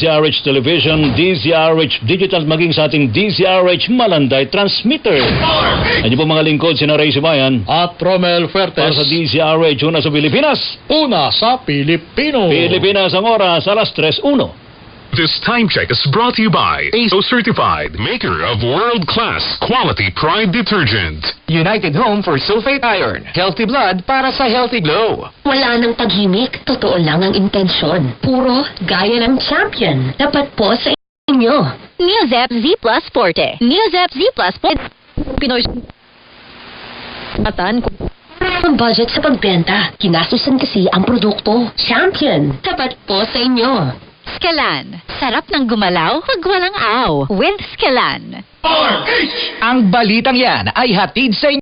DZRH Television, DZRH Digital, maging sa ating DZRH Malanday Transmitter. Ano po mga lingkod, sina Ray Sibayan At Romel para Fuertes. sa DZRH, una sa Pilipinas. Una sa Pilipino. Pilipinas ang oras, alas 3:01. This time check is brought to you by ASO Certified, maker of world-class quality Pride detergent. United Home for Sulfate Iron. Healthy blood para sa healthy glow. Wala nang paghimik. Totoo lang ang intensyon. Puro gaya ng champion. Dapat po sa inyo. Neozep Z Plus Forte. Neozep Z Plus Forte. Pinoy Matan. Ang budget sa pagbenta. Kinastusan kasi ang produkto. Champion. Dapat po sa inyo. Scalan. Sarap ng gumalaw, wag walang aw. With Scalan. Ang balitang yan ay hatid sa inyo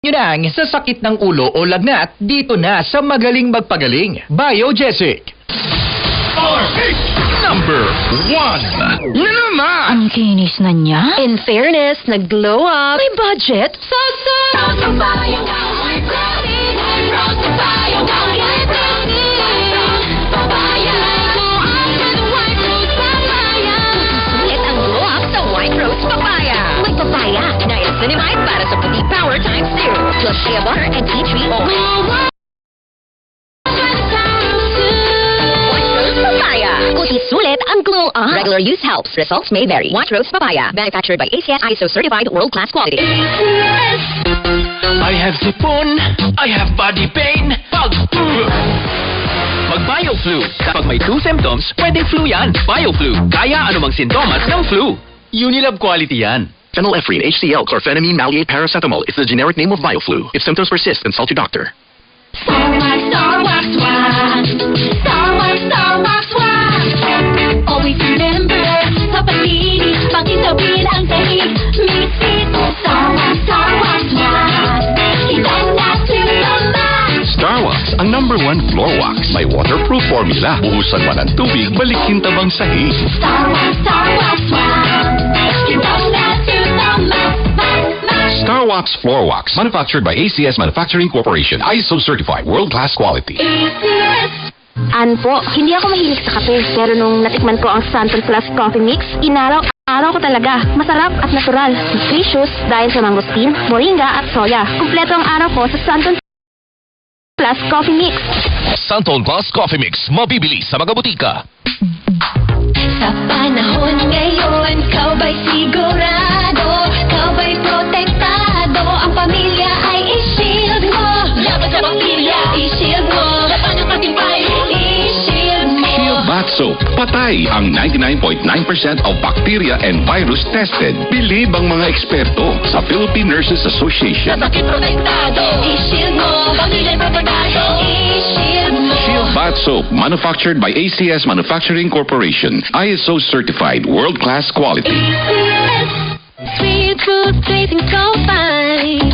ng sa sakit ng ulo o lagnat dito na sa Magaling Magpagaling. Biogesic. Number 1. Na naman! Ang kinis na niya. In fairness, nag-glow up. May budget. Sulit ang glow up sa White Rose Papaya. May papaya na cinnamide para sa puti power times 2. Plus shea butter and tea tree oil. White Rose Papaya. Puti sulit ang glow up. Regular use helps. Results may vary. White Rose Papaya. Manufactured by ACS ISO certified world-class quality. I have sipon, I have body pain. Mag-BioFlu. Kapag may 2 symptoms, pwedeng flu yan. BioFlu. Kaya anumang sintomas ng flu. Unilab quality yan. Phenylephrine, HCl, chlorphenamine, maleate, paracetamol is the generic name of BioFlu. If symptoms persist, consult your doctor. Always remember, papalinis, pakitawin ang tahig. Mix it, Star Wax. Ibang natin naman. Star Wax, ang #1 floor wax. May waterproof formula. Buhusan man ang tubig, balikin tabang sahig. Star Wax. Ibang natin naman. Star Wax Floor Wax, manufactured by ACS Manufacturing Corporation. ISO certified, world-class quality. Po, hindi ako mahilig sa kape, pero nung natikman ko ang Santon Plus Coffee Mix, inaraw ko talaga. Masarap at natural. Nutritious dahil sa mangosteen, moringa at soya. Kumpleto ang araw ko sa Santon Plus Coffee Mix. Santon Plus Coffee Mix, mabibili sa mga butika. Sa panahon ngayon, kau ba'y sigurado? Kau ba'y protektado? Ang pamilya ay i-shield mo. Laban sa bakterya, i-shield mo. Laban ng matibay, i-shield mo. Shield Bath Soap, patay ang 99.9% of bacteria and virus tested. Bilib ang mga eksperto sa Philippine Nurses Association. Sa sakit protektado, i-shield mo. Pamilya protektado, i-shield mo. Shield Bath Soap, manufactured by ACS Manufacturing Corporation. ISO certified, world-class quality. Sweet food tasting so fine.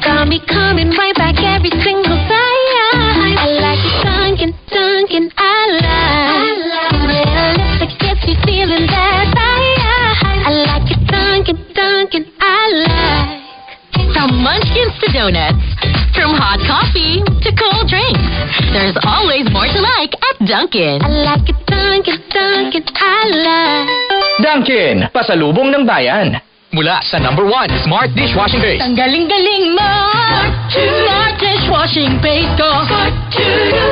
Got me coming right back every single time. I like it Dunkin', I like. Realistic gets me feeling that high. I like it Dunkin', I like. From munchkins to donuts, from hot coffee to cold drinks, there's always more to like at Dunkin'. I like it Dunkin', I like. Dunkin, pasalubong ng bayan. Mula sa #1 Smart Dishwashing Base. Ang galing-galing mo! Smart dishwashing base ko.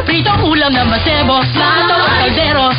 Pritong ulam na masebo, plato, kaldero.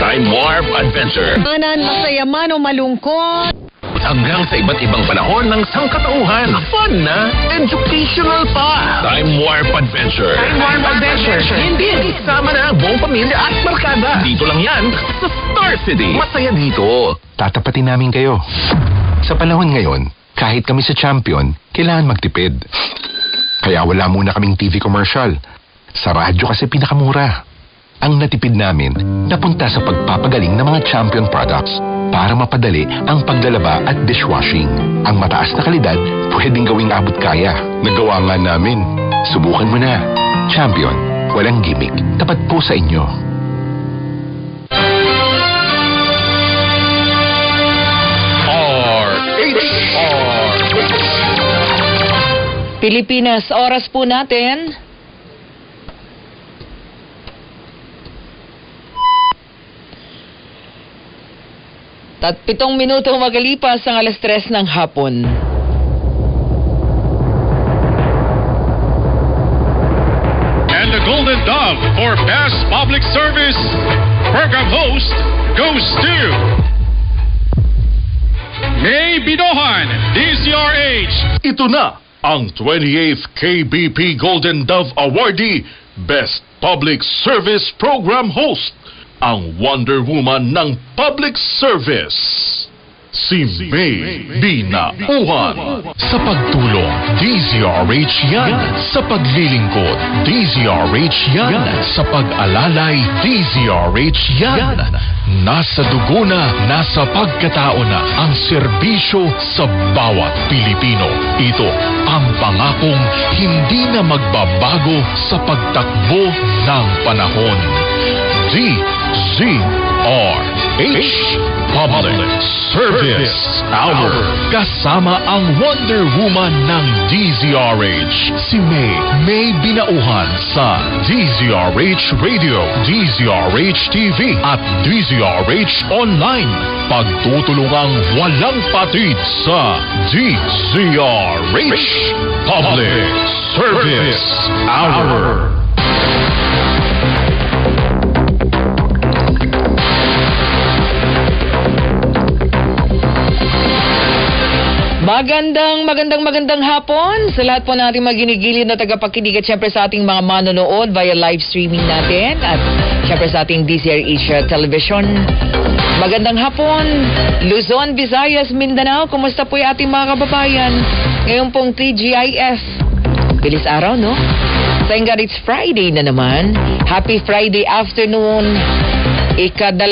Time Warp Adventure. Manan, masaya man o malungkot. Hanggang sa iba't ibang panahon ng sangkatauhan. Fun na, educational pa. Time Warp Adventure. Time Warp Adventure. Hindi, isama na ang buong pamilya at barkada. Dito lang yan sa Star City. Masaya dito. Tatapatin namin kayo. Sa panahon ngayon, kahit kami sa Champion, kailangan magtipid. Kaya wala muna kaming TV commercial. Sa radyo kasi pinakamura. Ang natipid namin, napunta sa pagpapagaling ng mga Champion products para mapadali ang paglalaba at dishwashing. Ang mataas na kalidad, pwedeng gawing abot kaya. Nagawa nga namin. Subukan mo na. Champion, walang gimmick. Tapat po sa inyo. Pilipinas, oras po natin. At 7 minuto magalipas ang 3:00 ng hapon. And the Golden Dove for Best Public Service Program Host goes to May Binohan, DZRH. Ito na ang 28th KBP Golden Dove Awardee, Best Public Service Program Host, ang Wonder Woman ng Public Service, si May Binauhan. Sa pagtulong, DZRH yan. Sa paglilingkod, DZRH yan. Sa pag-alalay, DZRH yan. Nasa dugo na, nasa pagkatao na ang serbisyo sa bawat Pilipino. Ito ang pangakong hindi na magbabago sa pagtakbo ng panahon. DZRH Public Service Hour. Kasama ang Wonder Woman ng DZRH, si May Binauhan sa DZRH Radio, DZRH TV at DZRH Online. Pagtutulungang walang patid sa DZRH Public Service Hour. Magandang hapon sa lahat po nating maginigilid na tagapakinig at syempre sa ating mga manonood via live streaming natin at syempre sa ating DZRH Television. Magandang hapon, Luzon, Visayas, Mindanao. Kumusta po yung ating mga kababayan? Ngayon pong TGIF. Bilis araw, no? Thank God it's Friday na naman. Happy Friday afternoon. Ika-2